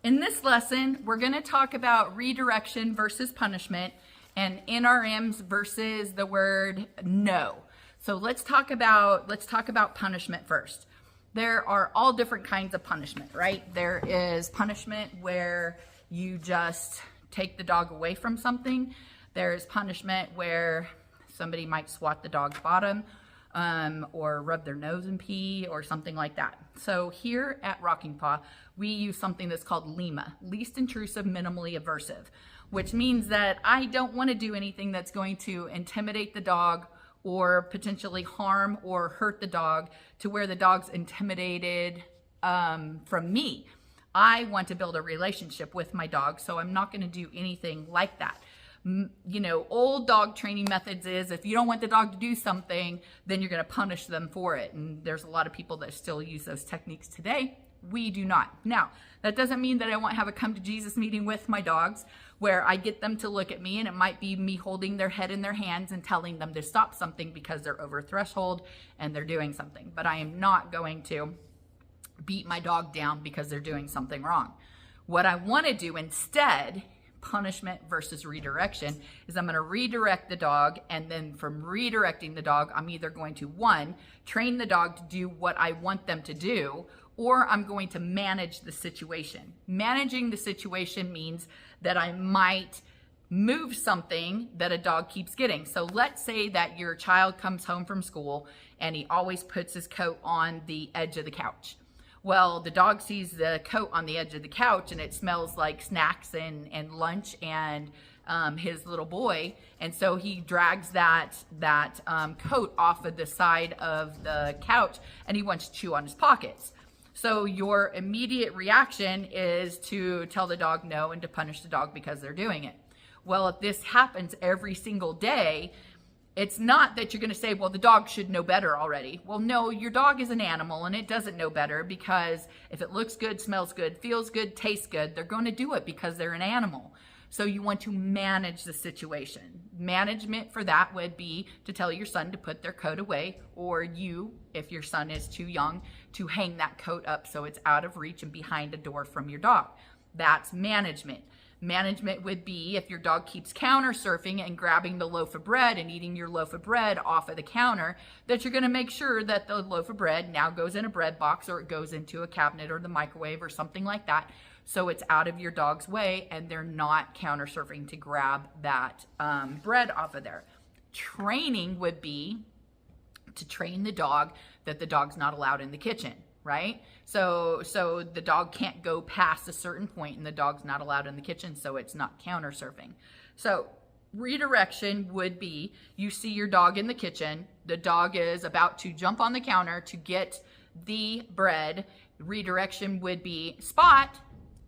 In this lesson, we're going to talk about redirection versus punishment and NRMs versus the word no. So let's talk about punishment first. There are all different kinds of punishment, right? There is punishment where you just take the dog away from something. There is punishment where somebody might swat the dog's bottom or rub their nose and pee or something like that. So here at Rocking Paw, we use something that's called LIMA, least intrusive, minimally aversive, which means that I don't want to do anything that's going to intimidate the dog or potentially harm or hurt the dog to where the dog's intimidated from me. I want to build a relationship with my dog, so I'm not going to do anything like that. You know, old dog training methods is if you don't want the dog to do something, then you're going to punish them for it. And there's a lot of people that still use those techniques today. We do not. Now, that doesn't mean that I won't have a come to Jesus meeting with my dogs where I get them to look at me, and it might be me holding their head in their hands and telling them to stop something because they're over threshold and they're doing something. But I am not going to beat my dog down because they're doing something wrong. What I want to do instead, punishment versus redirection, is I'm going to redirect the dog, and then from redirecting the dog, I'm either going to, one, train the dog to do what I want them to do, or I'm going to manage the situation. Managing the situation means that I might move something that a dog keeps getting. So let's say that your child comes home from school and he always puts his coat on the edge of the couch. Well, the dog sees the coat on the edge of the couch and it smells like snacks and lunch and his little boy. And so he drags that coat off of the side of the couch and he wants to chew on his pockets. So your immediate reaction is to tell the dog no and to punish the dog because they're doing it. Well, if this happens every single day, it's not that you're going to say, well, the dog should know better already. Well, no, your dog is an animal and it doesn't know better, because if it looks good, smells good, feels good, tastes good, they're going to do it because they're an animal. So you want to manage the situation. Management for that would be to tell your son to put their coat away, or you, if your son is too young, to hang that coat up so it's out of reach and behind a door from your dog. That's management. Management would be if your dog keeps counter surfing and grabbing the loaf of bread and eating your loaf of bread off of the counter, that you're going to make sure that the loaf of bread now goes in a bread box, or it goes into a cabinet or the microwave or something like that, so it's out of your dog's way and they're not counter surfing to grab that bread off of there. Training would be to train the dog that the dog's not allowed in the kitchen, right? So the dog can't go past a certain point and the dog's not allowed in the kitchen, so it's not counter surfing. So redirection would be, you see your dog in the kitchen, the dog is about to jump on the counter to get the bread. Redirection would be spot,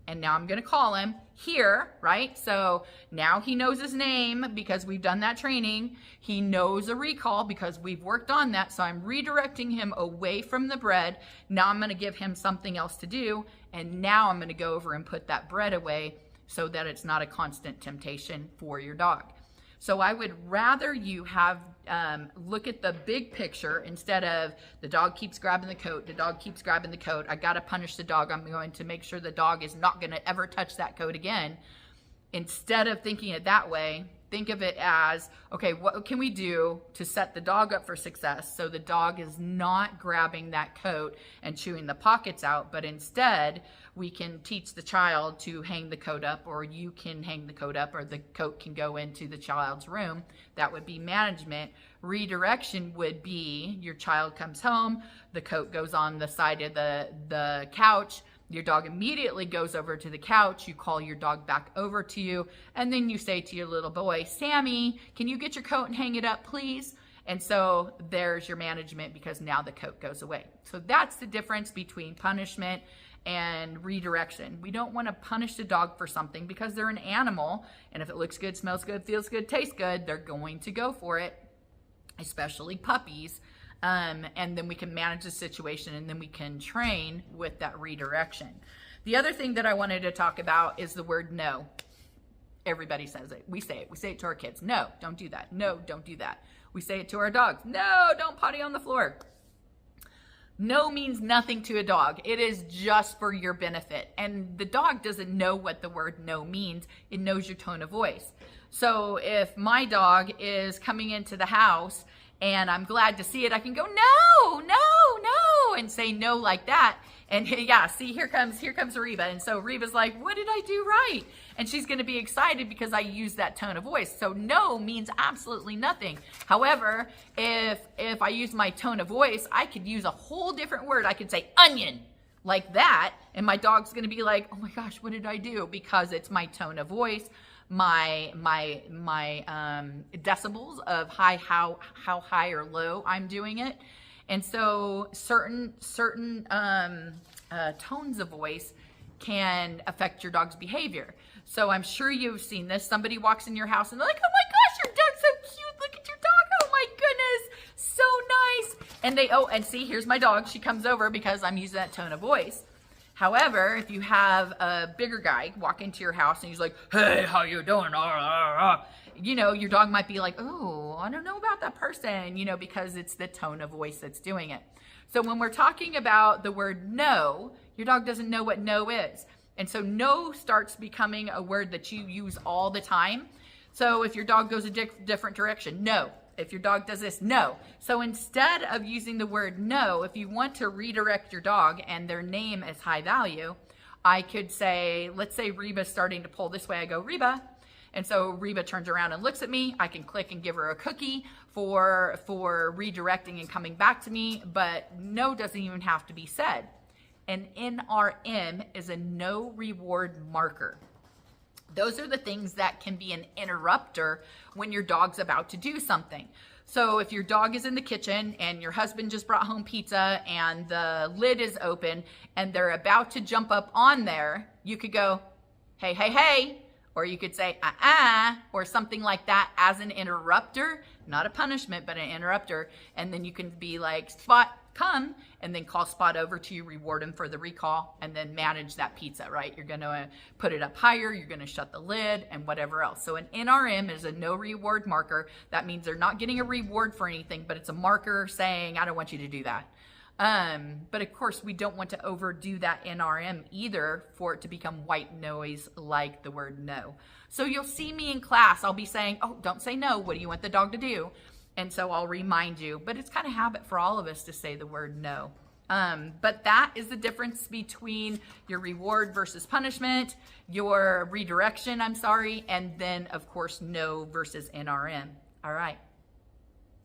and now I'm going to call him here, right? So now he knows his name because we've done that training. He knows a recall because we've worked on that. So I'm redirecting him away from the bread. Now I'm going to give him something else to do. And now I'm going to go over and put that bread away so that it's not a constant temptation for your dog. So I would rather you have look at the big picture instead of the dog keeps grabbing the coat, the dog keeps grabbing the coat, I got to punish the dog, I'm going to make sure the dog is not going to ever touch that coat again. Instead of thinking it that way, think of it as, okay, what can we do to set the dog up for success so the dog is not grabbing that coat and chewing the pockets out, but instead we can teach the child to hang the coat up, or you can hang the coat up, or the coat can go into the child's room. That would be management. Redirection would be your child comes home, the coat goes on the side of the couch, your dog immediately goes over to the couch, you call your dog back over to you, and then you say to your little boy, Sammy, can you get your coat and hang it up, please? And so there's your management, because now the coat goes away. So that's the difference between punishment and redirection. We don't want to punish the dog for something because they're an animal, and if it looks good, smells good, feels good, tastes good, they're going to go for it, especially puppies. And then we can manage the situation, and then we can train with that redirection. The other thing that I wanted to talk about is the word no. Everybody says it. We say it to our kids. No, don't do that. No, don't do that. We say it to our dogs. No, don't potty on the floor. No means nothing to a dog. It is just for your benefit. And the dog doesn't know what the word no means. It knows your tone of voice. So if my dog is coming into the house and I'm glad to see it, I can go, no, no, no, and say no like that. And yeah, see, here comes Reba. And so Reba's like, what did I do right? And she's going to be excited because I use that tone of voice. So no means absolutely nothing. However, if I use my tone of voice, I could use a whole different word. I could say onion like that. And my dog's going to be like, oh my gosh, what did I do? Because it's my tone of voice, my decibels of how high or low I'm doing it. And so certain tones of voice can affect your dog's behavior. So I'm sure you've seen this. Somebody walks in your house and they're like, oh my gosh, your dog's so cute. Look at your dog. Oh my goodness. So nice. And see, here's my dog. She comes over because I'm using that tone of voice. However, if you have a bigger guy walk into your house and he's like, hey, how you doing? You know, your dog might be like, oh, I don't know about that person, you know, because it's the tone of voice that's doing it. So when we're talking about the word no, your dog doesn't know what no is. And so no starts becoming a word that you use all the time. So if your dog goes a different direction, no. If your dog does this, no. So instead of using the word no, if you want to redirect your dog and their name is high value, I could say, let's say Reba's starting to pull this way. I go, Reba. And so Reba turns around and looks at me. I can click and give her a cookie for redirecting and coming back to me, but no doesn't even have to be said. An NRM is a no reward marker. Those are the things that can be an interrupter when your dog's about to do something. So if your dog is in the kitchen and your husband just brought home pizza and the lid is open and they're about to jump up on there, you could go, hey, hey, hey, or you could say, or something like that as an interrupter, not a punishment, but an interrupter. And then you can be like, Spot, come, and then call Spot over to you, reward him for the recall, and then manage that pizza, right? You're going to put it up higher, you're going to shut the lid, and whatever else. So an NRM is a no reward marker. That means they're not getting a reward for anything, but it's a marker saying, I don't want you to do that. But of course, we don't want to overdo that NRM either for it to become white noise like the word no. So you'll see me in class, I'll be saying, oh, don't say no. What do you want the dog to do? And so I'll remind you, but it's kind of habit for all of us to say the word no. But that is the difference between your reward versus punishment, your redirection, and then of course, no versus NRM. All right.